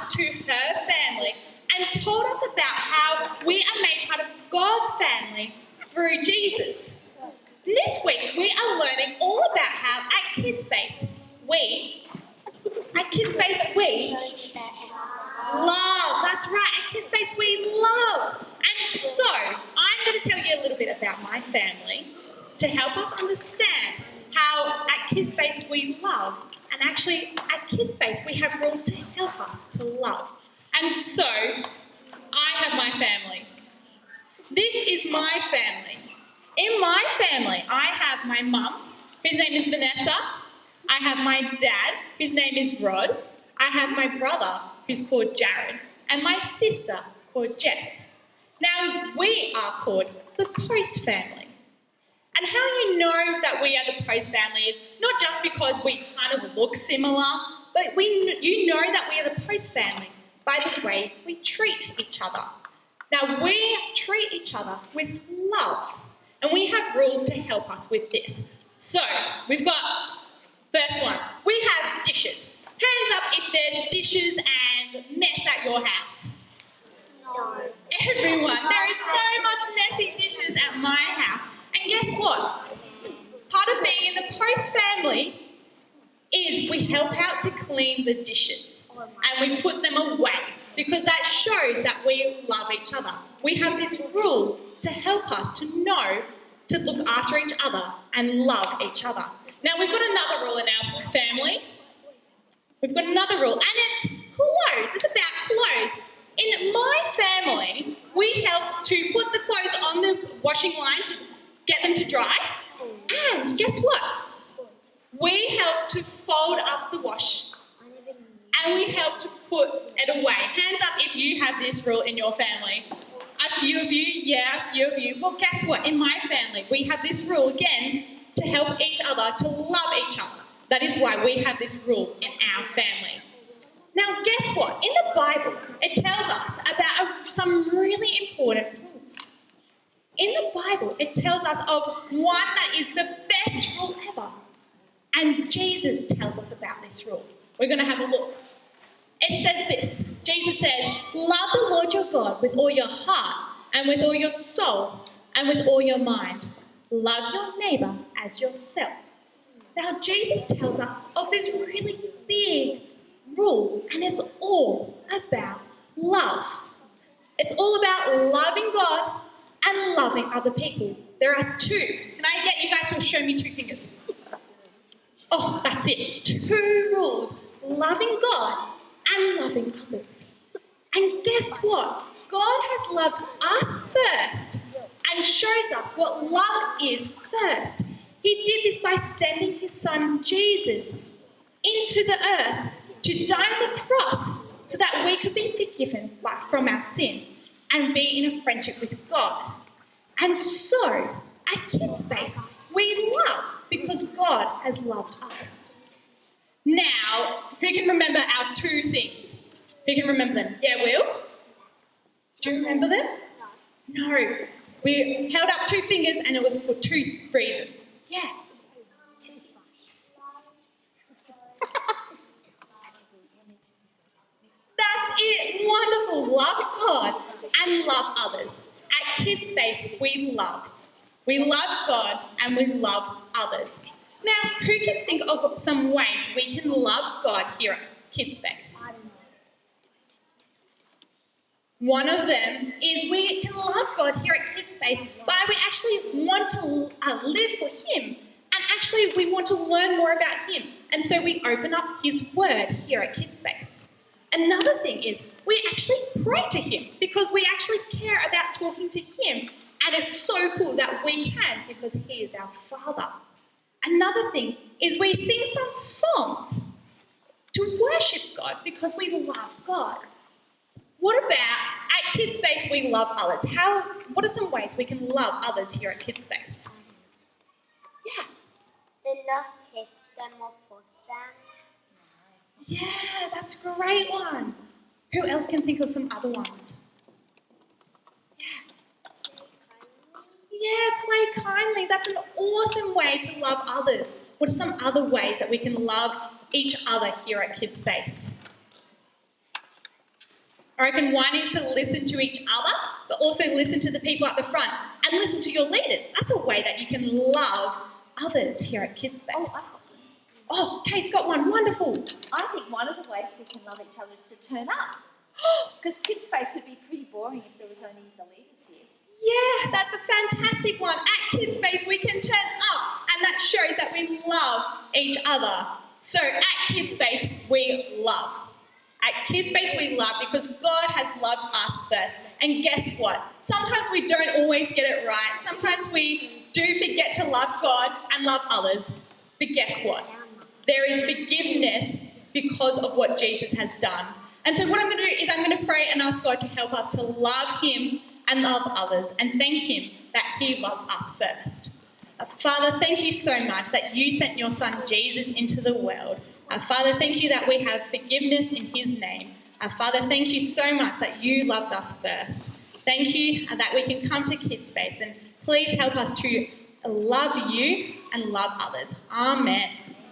us to her family and told us about how we are made part of God's family through Jesus. This week, we are learning all about how at Kidspace, we love. That's right, at Kidspace, we love. And so, I'm going to tell you a little bit about my family to help us understand how at Kidspace we love. And actually, at Kidspace, we have rules to help us to love. And so, I have my family. This is my family. In my family, I have my mum, whose name is Vanessa. I have my dad, whose name is Rod. I have my brother, who's called Jared. And my sister, called Jess. Now, we are called the Post family. And how you know that we are the Post family is not just because we kind of look similar, but you know that we are the Post family by the way we treat each other. Now, we treat each other with love, and we have rules to help us with this. So, we've got, first one, we have dishes. Hands up if there's dishes and mess at your house. No. Everyone, there is so much messy dishes at my house. And guess what? Part of being in the Post family is we help out to clean the dishes and we put them away because that shows that we love each other. We have this rule to help us to know to look after each other and love each other. Now we've got another rule in our family. We've got another rule and it's clothes. It's about clothes. In my family, we help to put the clothes on the washing line to get them to dry. And guess what? We help to fold up the wash. And we help to put it away. Hands up if you have this rule in your family. A few of you, yeah, a few of you. Well, guess what? In my family, we have this rule again to help each other, to love each other. That is why we have this rule in our family. Now, guess what? In the Bible, it tells us about some really important rules. In the Bible, it tells us of one that is the best rule ever. And Jesus tells us about this rule. We're going to have a look. It says this. Jesus says, love the Lord your God with all your heart and with all your soul and with all your mind. Love your neighbour as yourself. Now, Jesus tells us of this really big rule, and it's all about love. It's all about loving God and loving other people. There are two. Can I get you guys to show me two fingers? Oh, that's it. Two rules. Loving God and loving others. And guess what? God has loved us first and shows us what love is first. He did this by sending his son Jesus into the earth to die on the cross so that we could be forgiven from our sin and be in a friendship with God. And so, at Kidspace, we love because God has loved us. Now, who can remember our two things? Who can remember them? Yeah, Will? Do you remember them? No. We held up two fingers and it was for two reasons. Yeah. That's it. Wonderful. Love God and love others. At Kidspace, we love. We love God and we love others. Now, who can think of some ways we can love God here at Kidspace? One of them is we can love God here at Kidspace by we actually want to live for Him. And actually, we want to learn more about Him. And so we open up His Word here at Kidspace. Another thing is we actually pray to Him because we actually care about talking to Him. And it's so cool that we can because He is our Father. Another thing is we sing some songs to worship God because we love God. What about at Kidspace we love others? What are some ways we can love others here at Kidspace? Yeah. The not text them or post them. Yeah, that's a great one. Who else can think of some other ones? Yeah, play kindly. That's an awesome way to love others. What are some other ways that we can love each other here at Kidspace? I reckon one is to listen to each other, but also listen to the people at the front and listen to your leaders. That's a way that you can love others here at Kids Base. Oh, Kate's got one. Wonderful. I think one of the ways we can love each other is to turn up. Because Kids Space would be pretty boring if there was only the leaders here. Yeah, that's a fantastic one. At Kids Base, we can turn up, and that shows that we love each other. So at Kids Base, we love. At Kids Base, we love because God has loved us first. And guess what? Sometimes we don't always get it right. Sometimes we do forget to love God and love others. But guess what? There is forgiveness because of what Jesus has done. And so what I'm going to do is I'm going to pray and ask God to help us to love him and love others and thank him that he loves us first. Father, thank you so much that you sent your son Jesus into the world. Father, thank you that we have forgiveness in his name. Father, thank you so much that you loved us first. Thank you that we can come to Kids Space, and please help us to love you and love others. Amen.